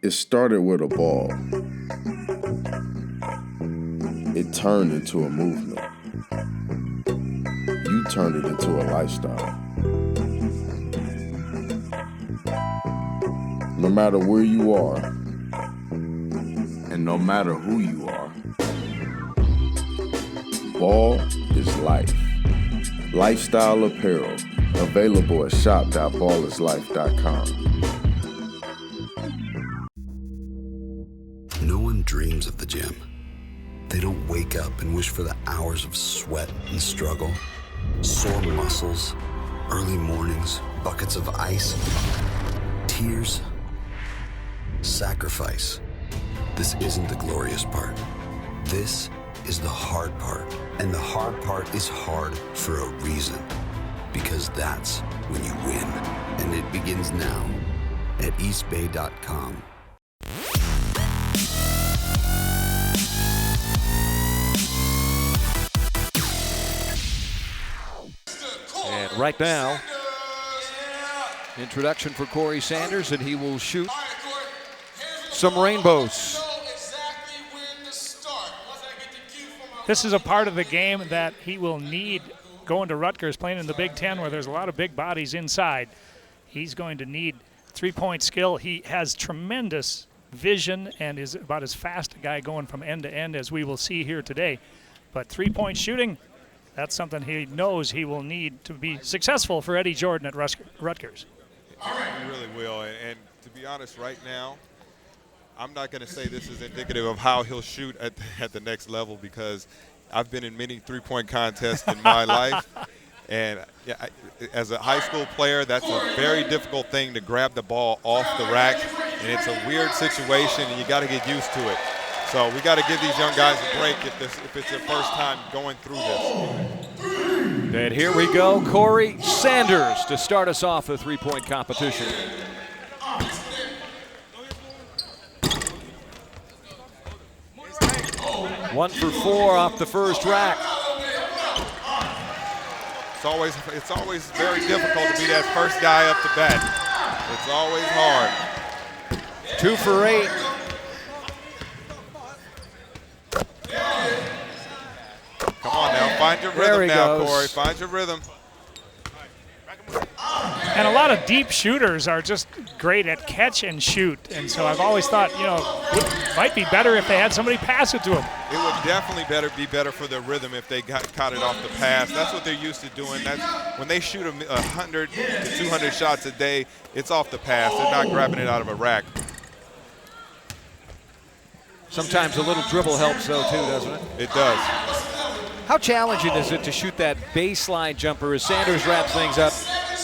It started with a ball. It turned into a movement. You turned it into a lifestyle. No matter where you are, and no matter who you are, ball is life. Lifestyle apparel, available at shop.ballislife.com. No one dreams of the gym. They don't wake up and wish for the hours of sweat and struggle, sore muscles, early mornings, buckets of ice, tears, sacrifice. This isn't the glorious part. This is the hard part. And the hard part is hard for a reason. Because that's when you win. And it begins now at Eastbay.com. And right now, introduction for Corey Sanders, and he will shoot some rainbows. This is a part of the game that he will need going to Rutgers, playing in the Big Ten where there's a lot of big bodies inside. He's going to need three-point skill. He has tremendous vision and is about as fast a guy going from end to end as we will see here today. But three-point shooting, that's something he knows he will need to be successful for Eddie Jordan at Rutgers. He really will, and to be honest, right now, I'm not going to say this is indicative of how he'll shoot at the next level, because I've been in many three-point contests in my life, and as a high school player, that's a very difficult thing to grab the ball off the rack, and it's a weird situation, and you got to get used to it. So we got to give these young guys a break if it's their first time going through this. And here we go, Corey Sanders to start us off the three-point competition. One for four off the first rack. It's always very difficult to be that first guy up to bat. It's always hard. 2 for 8. Come on now, find your rhythm now, Corey. Find your rhythm. And a lot of deep shooters are just great at catch and shoot. And so I've always thought, it might be better if they had somebody pass it to them. It would definitely be better for their rhythm if they caught it off the pass. That's what they're used to doing. That's when they shoot 100 to 200 shots a day, it's off the pass. They're not grabbing it out of a rack. Sometimes a little dribble helps, though, too, doesn't it? It does. How challenging is it to shoot that baseline jumper as Sanders wraps things up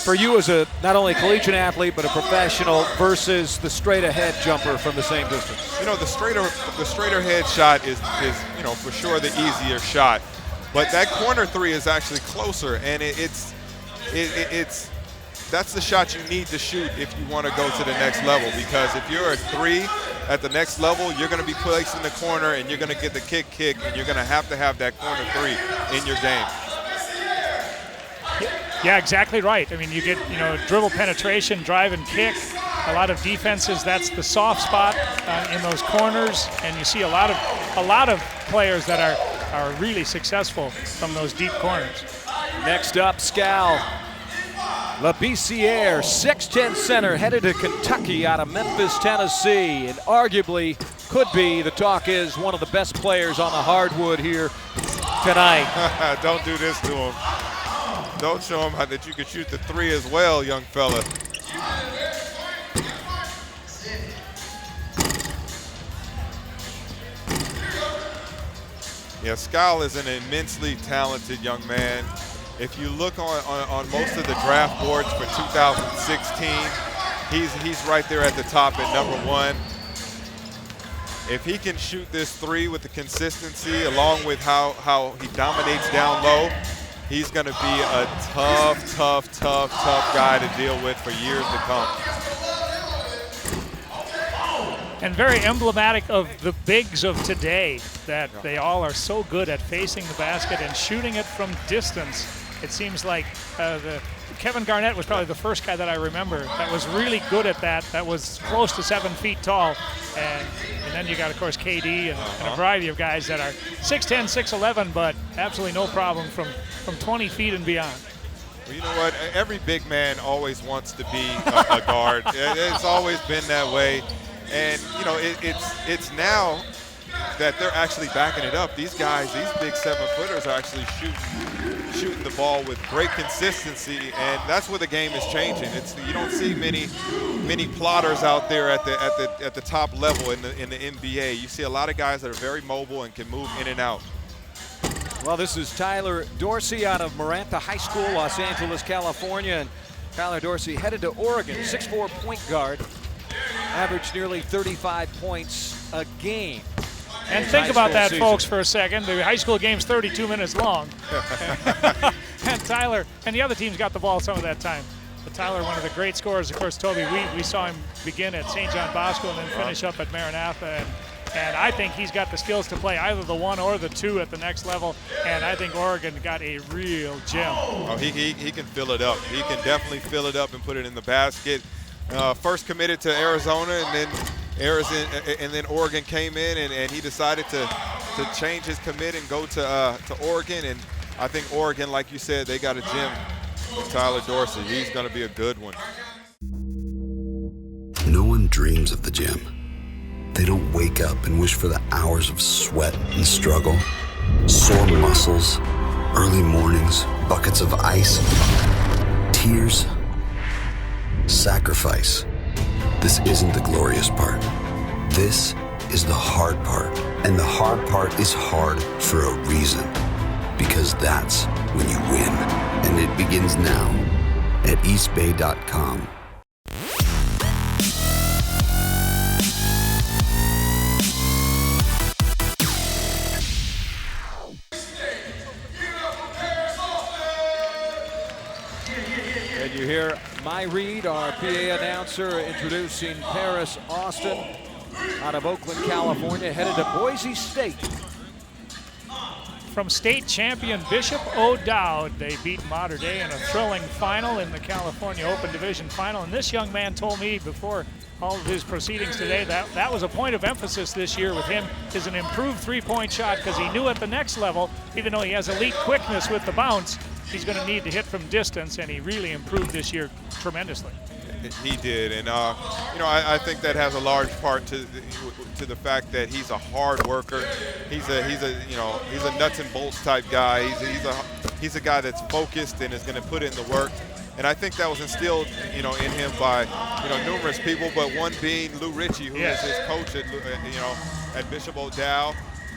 for you as a not only collegiate athlete but a professional versus the straight ahead jumper from the same distance? The straighter head shot is for sure the easier shot, but that corner three is actually closer, and that's the shot you need to shoot if you want to go to the next level, because if you're a three at the next level, you're going to be placed in the corner and you're going to get the kick, and you're going to have that corner three in your game. Yeah, exactly right. I mean, you get, dribble penetration, drive and kick. A lot of defenses, that's the soft spot in those corners, and you see a lot of players that are really successful from those deep corners. Next up, Scal LaBissiere, 6'10" center, headed to Kentucky out of Memphis, Tennessee, and arguably could be, the talk is, one of the best players on the hardwood here tonight. Don't do this to him. Don't show him that you can shoot the three as well, young fella. Yeah, Scal is an immensely talented young man. If you look on most of the draft boards for 2016, he's right there at the top at number 1. If he can shoot this three with the consistency, along with how he dominates down low, he's going to be a tough guy to deal with for years to come. And very emblematic of the bigs of today, that they all are so good at facing the basket and shooting it from distance. It seems like the Kevin Garnett was probably the first guy that I remember that was really good at that, that was close to 7 feet tall. And then you got, of course, KD and a variety of guys that are 6'10", 6'11", but absolutely no problem from 20 feet and beyond. Well, you know what? Every big man always wants to be a guard. It's always been that way. And, you know, it's now that they're actually backing it up. These guys, these big 7-footers are actually shooting the ball with great consistency, and that's where the game is changing. You don't see many plotters out there at the top level in the NBA. You see a lot of guys that are very mobile and can move in and out. Well, this is Tyler Dorsey out of Maranta High School, Los Angeles, California. And Tyler Dorsey headed to Oregon, 6'4" point guard, averaged nearly 35 points a game. And think about that, folks, for a second. The high school game's 32 minutes long. And Tyler and the other teams got the ball some of that time. But Tyler, one of the great scorers, of course, Toby, we saw him begin at St. John Bosco and then finish up at Maranatha. And I think he's got the skills to play either the 1 or the 2 at the next level. And I think Oregon got a real gem. Oh, he can fill it up. He can definitely fill it up and put it in the basket. First committed to Arizona, and then Oregon came in, and he decided to change his commit and go to Oregon. And I think Oregon, like you said, they got a gem with Tyler Dorsey. He's going to be a good one. No one dreams of the gym. They don't wake up and wish for the hours of sweat and struggle, sore muscles, early mornings, buckets of ice, tears, sacrifice. This isn't the glorious part. This is the hard part. And the hard part is hard for a reason. Because that's when you win. And it begins now at Eastbay.com. And you hear my read, our PA announcer, introducing Paris Austin out of Oakland, California, headed to Boise State. From state champion Bishop O'Dowd, they beat Mater Dei in a thrilling final in the California Open Division final. And this young man told me before all of his proceedings today that was a point of emphasis this year with him, is an improved three-point shot, because he knew at the next level, even though he has elite quickness with the bounce, he's going to need to hit from distance, and he really improved this year tremendously. He did, and you know, I think that has a large part to the fact that he's a hard worker. He's a nuts and bolts type guy. He's a guy that's focused and is going to put in the work. And I think that was instilled, you know, in him by, you know, numerous people, but one being Lou Ritchie, who is his coach at, you know, at Bishop O'Dowd.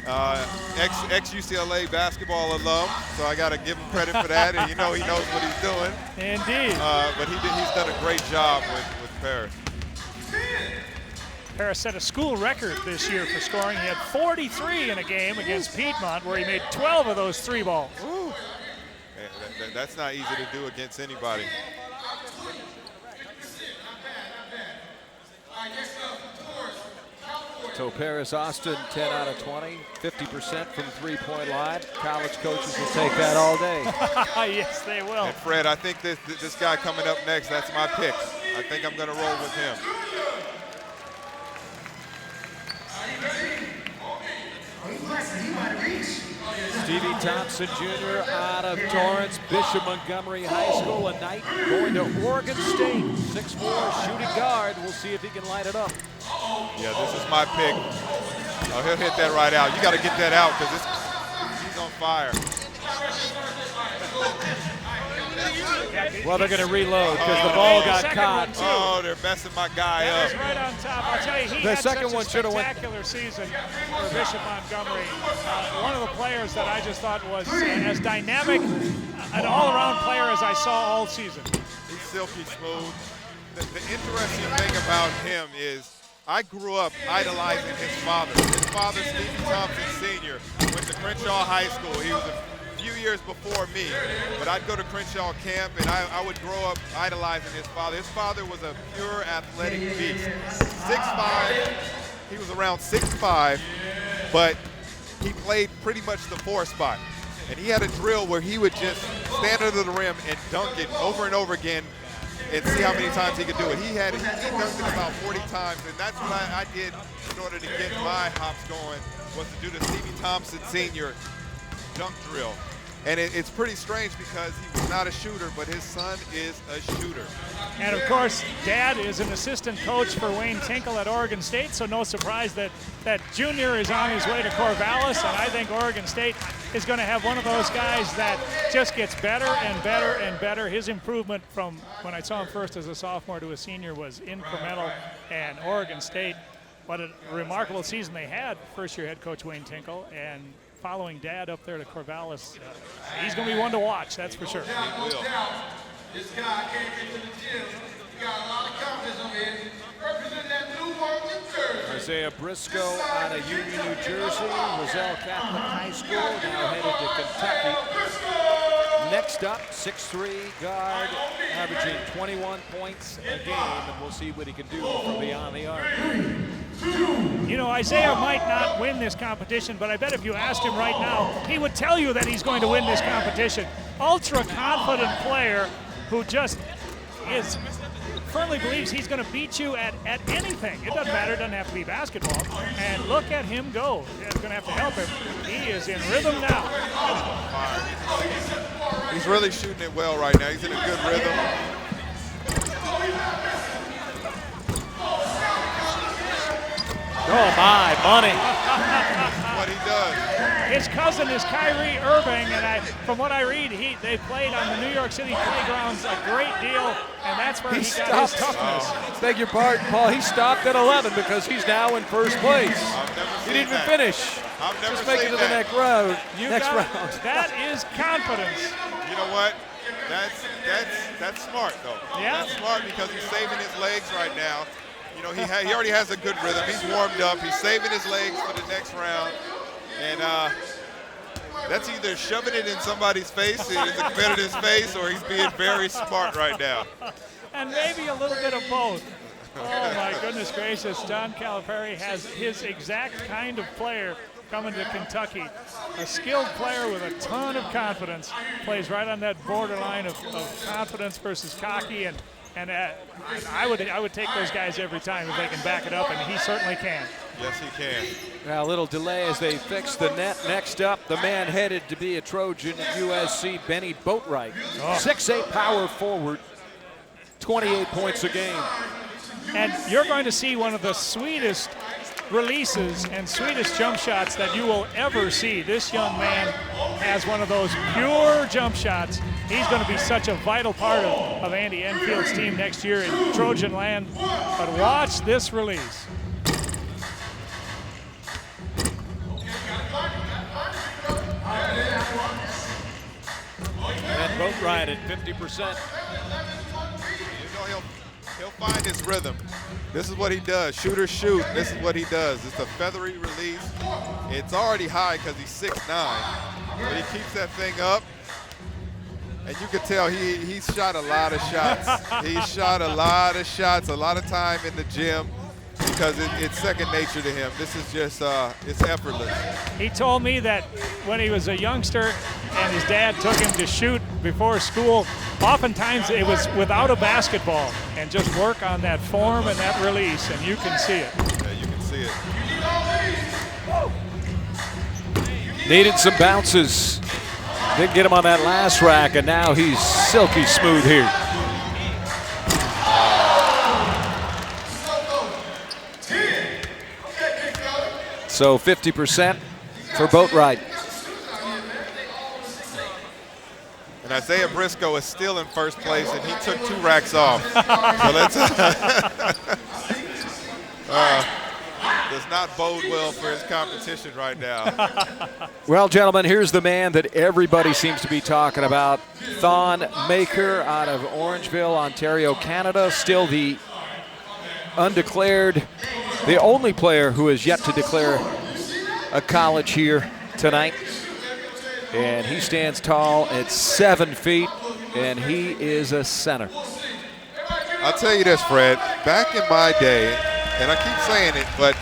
Ex-UCLA basketball alum, so I got to give him credit for that, and you know he knows what he's doing. Indeed. But he's done a great job with Paris. Paris set a school record this year for scoring. He had 43 in a game against Piedmont, where he made 12 of those 3 balls. Ooh. That's not easy to do against anybody. So Paris Austin, 10 out of 20, 50% from three-point line. College coaches will take that all day. Yes, they will. And Fred, I think this guy coming up next, that's my pick. I think I'm going to roll with him. Stevie Thompson Jr. out of Torrance, Bishop Montgomery High School, a night going to Oregon State. 6'4" shooting guard. We'll see if he can light it up. Yeah, this is my pick. Oh, he'll hit that right out. You got to get that out because he's on fire. Well, they're going to reload because the ball got caught. Oh, they're messing my guy up. That was right on top. I'll tell you, he The had second such one a should have went. spectacular season for Bishop Montgomery. One of the players that I just thought was as dynamic, an all-around player as I saw all season. He's silky smooth. The interesting thing about him is I grew up idolizing his father. His father, Stevie Thompson Sr., went to Crenshaw High School. He was a few years before me, but I'd go to Crenshaw camp, and I would grow up idolizing his father. His father was a pure athletic beast. 6'5", he was around 6'5", but he played pretty much the 4 spot. And he had a drill where he would just stand under the rim and dunk it over and over again and see how many times he could do it. He dunked it about 40 times, and that's what I did in order to get my hops going, was to do the Stevie Thompson Sr. dunk drill. And it's pretty strange because he was not a shooter, but his son is a shooter. And of course, Dad is an assistant coach for Wayne Tinkle at Oregon State, so no surprise that Junior is on his way to Corvallis, and I think Oregon State is going to have one of those guys that just gets better and better and better. His improvement from when I saw him first as a sophomore to a senior was incremental, and Oregon State, what a remarkable season they had, first-year head coach Wayne Tinkle, and following Dad up there to Corvallis, he's going to be one to watch, that's for sure. He will. This guy came into the gym. He got a lot of confidence on him. Representing that New Orleans jersey. Isaiah Briscoe out of Union, New Jersey, Roselle Catholic High School, now headed to Kentucky. Next up, 6'3" guard, averaging 21 points a game, and we'll see what he can do from beyond the arc. You know, Isaiah might not win this competition, but I bet if you asked him right now, he would tell you that he's going to win this competition. Ultra confident player who just firmly believes he's going to beat you at anything. It doesn't matter, it doesn't have to be basketball. And look at him go. It's going to have to help him. He is in rhythm now. He's really shooting it well right now. He's in a good rhythm. Oh my, money. What he does. His cousin is Kyrie Irving, and from what I read, they played on the New York City playgrounds a great deal, and that's where he got his toughness. Beg your pardon, Paul. He stopped at 11 because he's now in first place. He didn't even finish. I've never Just make it to the next round. That is confidence. You know what? That's smart though. Yeah. That's smart because he's saving his legs right now. You know, he already has a good rhythm. He's warmed up. He's saving his legs for the next round. And that's either shoving it in somebody's face, in the competitor's face, or he's being very smart right now. And maybe a little bit of both. Oh, my goodness gracious. John Calipari has his exact kind of player coming to Kentucky. A skilled player with a ton of confidence. Plays right on that borderline of confidence versus cocky. And I would take those guys every time if they can back it up, and he certainly can. Yes, he can. Now, a little delay as they fix the net. Next up, the man headed to be a Trojan at USC, Benny Boatwright. 6'8" power forward, 28 points a game. And you're going to see one of the sweetest releases and sweetest jump shots that you will ever see. This young man has one of those pure jump shots. He's going to be such a vital part of Andy Enfield's team next year in Trojan land. But watch this release. And Boatwright at 50%. You know, he'll find his rhythm. This is what he does. Shooters shoot. This is what he does. It's a feathery release. It's already high because he's 6'9", but he keeps that thing up. And you can tell he's shot a lot of shots. He's shot a lot of shots, a lot of time in the gym because it's second nature to him. This is just, it's effortless. He told me that when he was a youngster and his dad took him to shoot before school, oftentimes it was without a basketball and just work on that form and that release, and you can see it. Yeah, you can see it. Needed some bounces. Didn't get him on that last rack, and now he's silky smooth here. So 50% for Boatwright. And Isaiah Briscoe is still in first place, and he took 2 racks off. So let's does not bode well for his competition right now. Well, gentlemen, here's the man that everybody seems to be talking about. Thon Maker out of Orangeville, Ontario, Canada. Still the undeclared, the only player who has yet to declare a college here tonight. And he stands tall at 7 feet, and he is a center. I'll tell you this, Fred. Back in my day, and I keep saying it, but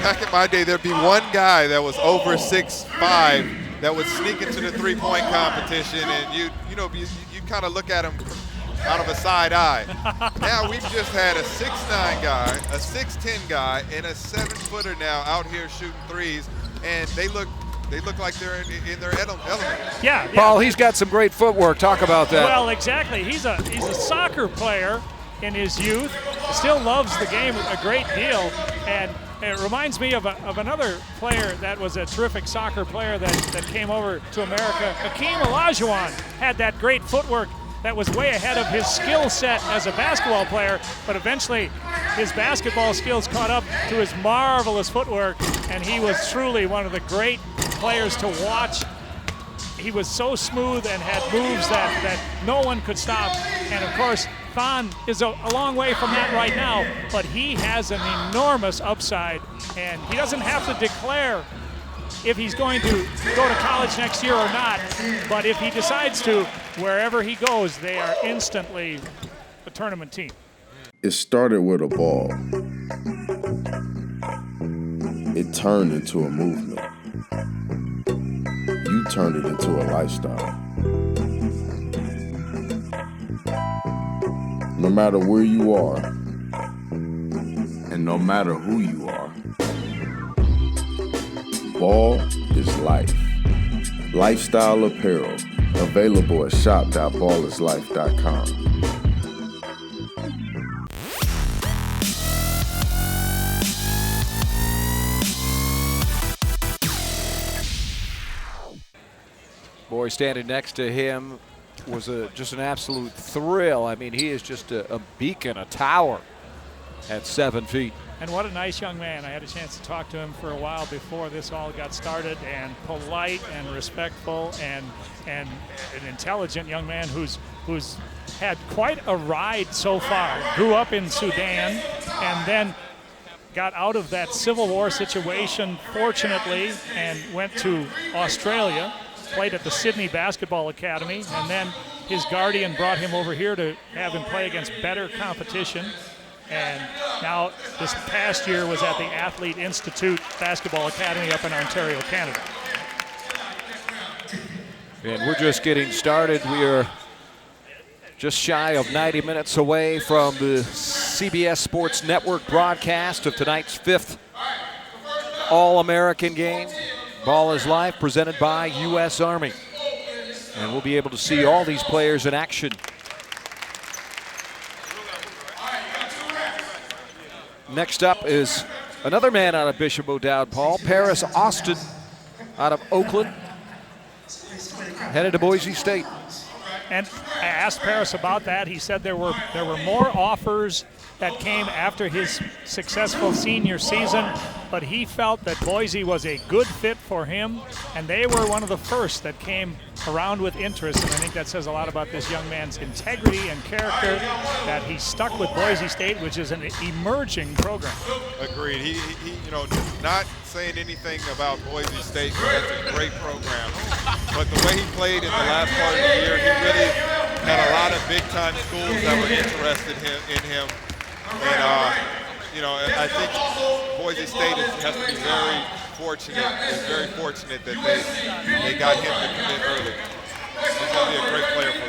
back in my day, there'd be one guy that was over 6'5", that would sneak into the three-point competition, and you kind of look at him out of a side eye. Now we've just had a 6'9" guy, a 6'10" guy, and a 7-footer now out here shooting threes, and they look like they're in their element. Yeah. Paul, he's got some great footwork. Talk about that. Well, exactly. He's a soccer player in his youth. Still loves the game a great deal, and it reminds me of another player that was a terrific soccer player that came over to America. Hakeem Olajuwon had that great footwork that was way ahead of his skill set as a basketball player, but eventually his basketball skills caught up to his marvelous footwork, and he was truly one of the great players to watch. He was so smooth and had moves that no one could stop. And of course, Thon is a long way from that right now, but he has an enormous upside, and he doesn't have to declare if he's going to go to college next year or not, but if he decides to, wherever he goes, they are instantly a tournament team. It started with a ball. It turned into a movement. You turned it into a lifestyle. No matter where you are, and no matter who you are, ball is life. Lifestyle apparel, available at shop.ballislife.com. Boy, standing next to him was just an absolute thrill. I mean, he is just a beacon, a tower at 7 feet. And what a nice young man. I had a chance to talk to him for a while before this all got started, and polite and respectful and an intelligent young man who's had quite a ride so far. Grew up in Sudan and then got out of that Civil War situation, fortunately, and went to Australia, played at the Sydney Basketball Academy, and then his guardian brought him over here to have him play against better competition. And now this past year was at the Athlete Institute Basketball Academy up in Ontario, Canada. And we're just getting started. We are just shy of 90 minutes away from the CBS Sports Network broadcast of tonight's 5th All-American game. Ball is Life, presented by U.S. Army. And we'll be able to see all these players in action. Next up is another man out of Bishop O'Dowd, Paul. Paris Austin out of Oakland, headed to Boise State. And I asked Paris about that. He said there were more offers that came after his successful senior season, but he felt that Boise was a good fit for him, and they were one of the first that came around with interest. And I think that says a lot about this young man's integrity and character, that he stuck with Boise State, which is an emerging program. Agreed. He not saying anything about Boise State, because that's a great program. But the way he played in the last part of the year, he really had a lot of big-time schools that were interested in him. And, I think Boise State has to be very fortunate that they got him to commit early. He's going to be a great player for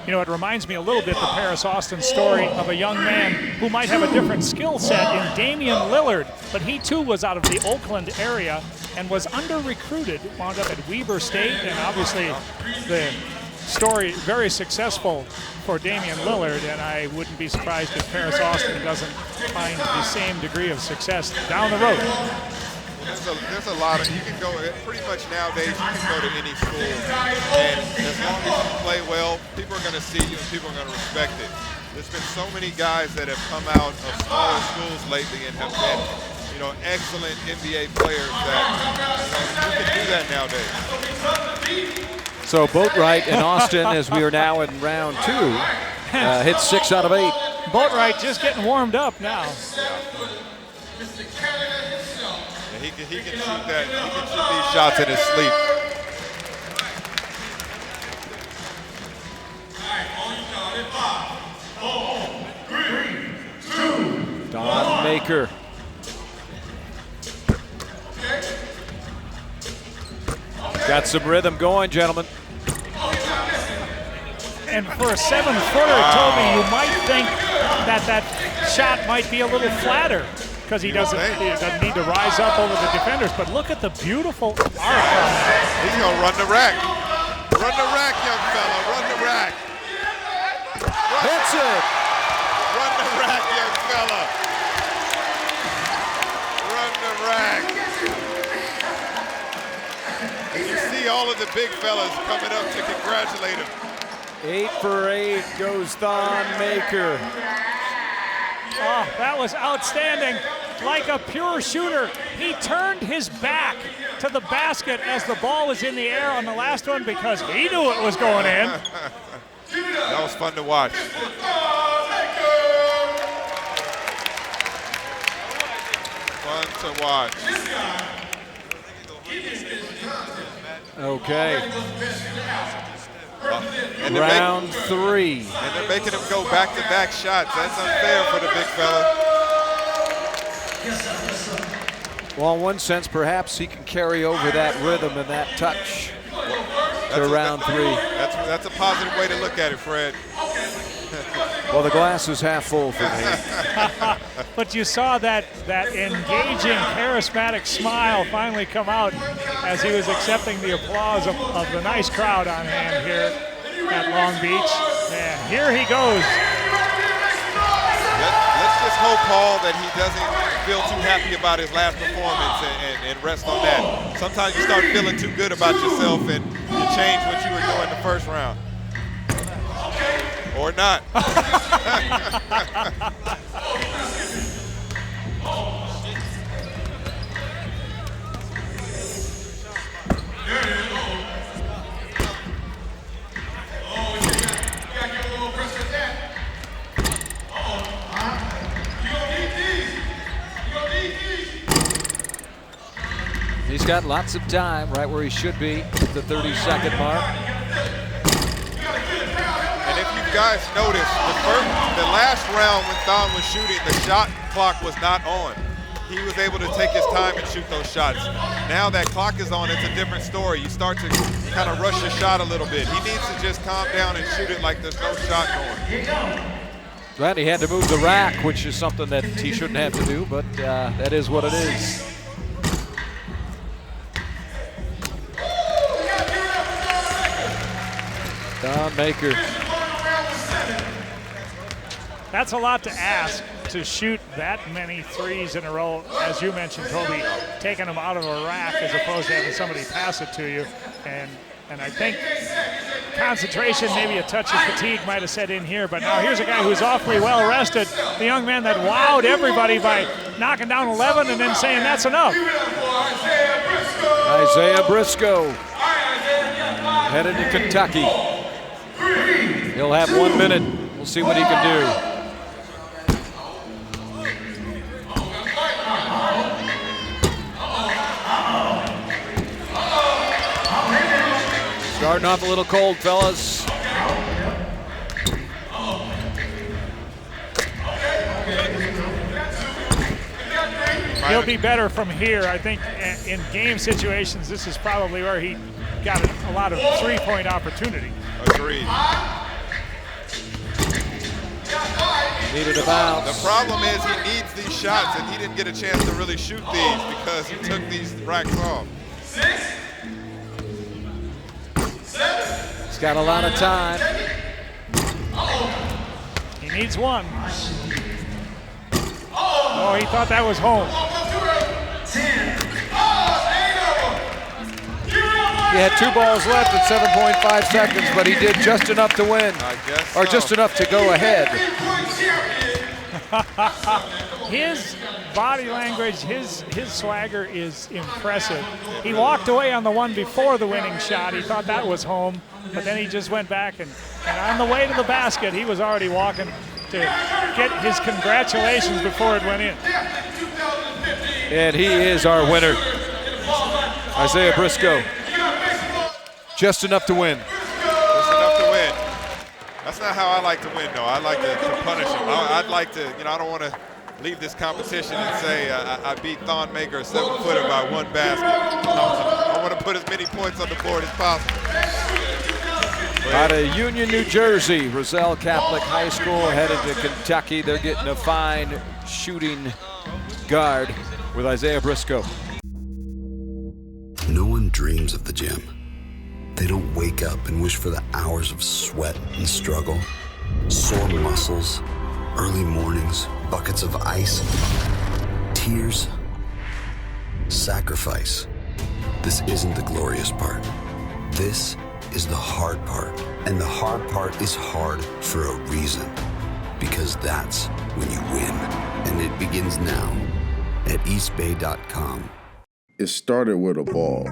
them. It reminds me a little bit, the Paris Austin story, of a young man who might have a different skill set in Damian Lillard, but he too was out of the Oakland area and was under-recruited, wound up at Weber State, and obviously the story very successful for Damian Lillard, and I wouldn't be surprised if Paris Austin doesn't find the same degree of success down the road. There's a lot of, you can go, pretty much nowadays, you can go to any school, and as long as you play well, people are going to see you and people are going to respect it. There's been so many guys that have come out of smaller schools lately and have been, excellent NBA players that, you can do that nowadays. So Boatwright and Austin, as we are now in round 2, hit 6 out of 8. Boatwright just getting warmed up now. He can shoot that. He can shoot these shots in his sleep. Don Maker. Got some rhythm going, gentlemen. And for a 7-footer, Toby, you might think that shot might be a little flatter because he doesn't need to rise up over the defenders. But look at the beautiful arc on that. He's going to run the rack. Run the rack, young fella. Run the rack. Hits it. Run the rack, young fella. Run the rack. And you see all of the big fellas coming up to congratulate him. 8 for 8 goes Thon Maker. Oh, that was outstanding. Like a pure shooter, he turned his back to the basket as the ball was in the air on the last one because he knew it was going in. That was fun to watch. Fun to watch. Okay. And Round 3. And they're making him go back-to-back shots. That's unfair for the big fella. Well, in one sense, perhaps he can carry over that rhythm and that touch to round 3. That's a positive way to look at it, Fred. Well, the glass is half full for me. But you saw that engaging, charismatic smile finally come out as he was accepting the applause of the nice crowd on hand here at Long Beach. And here he goes. Let's just hope, Paul, that he doesn't feel too happy about his last performance and rest on that. Sometimes you start feeling too good about yourself and you change what you were doing the first round. Or not. He's got lots of time, right where he should be, at the 30-second mark. And if you guys noticed, the last round when Thon was shooting, the shot clock was not on. He was able to take his time and shoot those shots. Now that clock is on, it's a different story. You start to kind of rush your shot a little bit. He needs to just calm down and shoot it like there's no shot going. Right, he had to move the rack, which is something that he shouldn't have to do, but that is what it is. Thon Maker. That's a lot to ask, to shoot that many threes in a row, as you mentioned, Toby, taking them out of a rack as opposed to having somebody pass it to you. And I think concentration, maybe a touch of fatigue might have set in here, but now here's a guy who's awfully well rested, the young man that wowed everybody by knocking down 11 and then saying that's enough. Isaiah Briscoe, headed to Kentucky. He'll have 1 minute. We'll see what he can do. Starting off a little cold, fellas. He'll be better from here. I think in game situations, this is probably where he got a lot of three-point opportunity. Agreed. Needed a bounce. The problem is he needs these shots, and he didn't get a chance to really shoot these because he took these racks off. He's got a lot of time. He needs one. Oh, he thought that was home. He had 2 balls left at 7.5 seconds, but he did just enough to win. I guess Or so. just enough to go ahead. His body language, his swagger is impressive. He walked away on the one before the winning shot. He thought that was home, but then he just went back and on the way to the basket, he was already walking to get his congratulations before it went in. And he is our winner. Isaiah Briscoe. Just enough to win. Just enough to win. That's not how I like to win, though. I like to punish him. I'd like to, I don't want to leave this competition and say I beat Thonmaker, a 7-footer, by 1 basket. I want to put as many points on the board as possible. Out of Union, New Jersey, Roselle Catholic High School headed to Kentucky. They're getting a fine shooting guard with Isaiah Briscoe. No one dreams of the gym. They don't wake up and wish for the hours of sweat and struggle, sore muscles, early mornings, buckets of ice, tears, sacrifice. This isn't the glorious part. This is the hard part. And the hard part is hard for a reason. Because that's when you win. And it begins now at Eastbay.com. It started with a ball.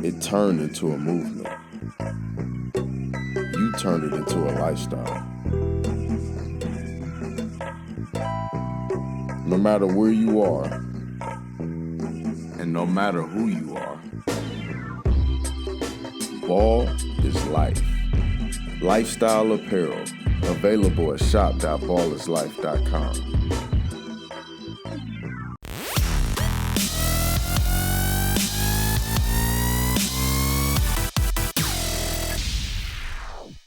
It turned into a movement. You turned it into a lifestyle. No matter where you are, and no matter who you are, ball is life. Lifestyle apparel, available at shop.ballislife.com.